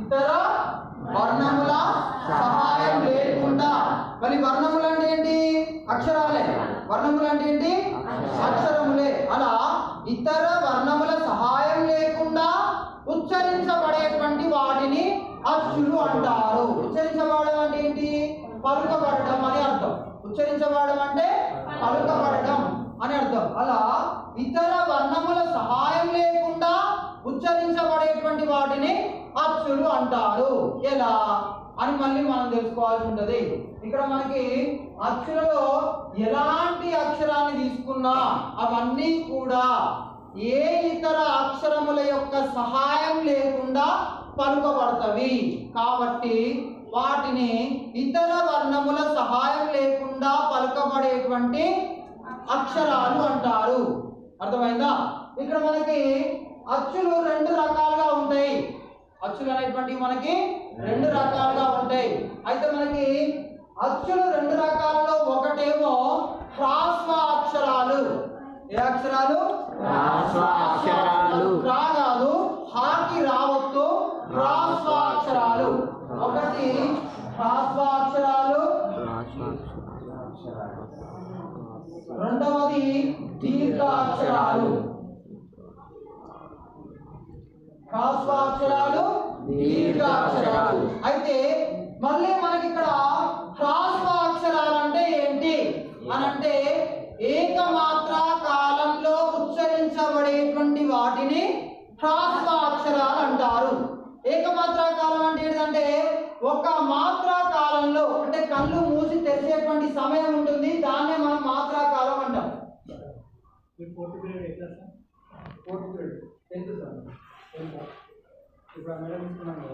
ఇతర వర్ణముల సహాయం లేకుండా. మరి వర్ణములు అంటే ఏంటి? అక్షరాలే. వర్ణములు అంటే ఏంటి? అక్షరములే. అలా ఇతర వర్ణముల సహాయం లేకుండా ఉచ్చరించబడేటువంటి వాటిని అచ్చులు అంటారు. ఉచ్చరించబడడం అంటే ఏంటి? పలుకబడడం అని అర్థం. ఉచ్చరించబడడం అంటే పలుకబడడం అని అర్థం. అలా ఇతర వర్ణముల సహాయం లేకుండా ఉచ్చరించబడేటువంటి వాటిని అచ్చులు అంటారు. ఎలా అని మళ్ళీ మనం తెలుసుకోవాల్సి ఉంటుంది. ఇక్కడ మనకి అచ్చులలో ఎలాంటి అక్షరాన్ని తీసుకున్నా అవన్నీ కూడా ఏ ఇతర అక్షరముల యొక్క సహాయం లేకుండా పలుకబడతవి. కాబట్టి వాటిని ఇతర వర్ణముల సహాయం లేకుండా పలుకబడేటువంటి అక్షరాలు అంటారు. అర్థమైందా? ఇక్కడ మనకి అచ్చులు రెండు రకాలుగా ఉంటాయి. అచ్చులు అనేటువంటివి మనకి రెండు రకాలుగా ఉంటాయి. అయితే మనకి అచ్చులు రెండు రకాలలో ఒకటేమో హ్రాస్వ అక్షరాలు. ఏ అక్షరాలు? హ్రాస్వ అక్షరాలు. రా కాదు, హాకి రావద్దు, హ్రాస్వ అక్షరాలు. ఒకటి హ్రాస్వ అక్షరాలు, రెండవది దీర్ఘ అక్షరాలు. హ్రాస్వ అక్షరాలు, దీర్ఘ అక్షరాలు. అయితే మళ్ళీ మనకి ఇక్కడ హ్రాస్వ అక్షరాలు అంటే ఏంటి అని అంటే ఏకమాత్రా కాలంలో ఉచ్చరించబడేటువంటి వాటిని హ్రాస్వ అక్షరాలు అంటారు. ఏకమాత్రా కాలం అంటే ఏంటంటే ఒక మాత్రా కాలంలో, అంటే కళ్ళు మూసి తెరిచేటువంటి సమయం ఉంటుంది, దాన్నే మనం మాత్రా కాలం అంటాం. Fourth grade tenth sir. ఇప్పుడు మేడం తీసుకున్నాను.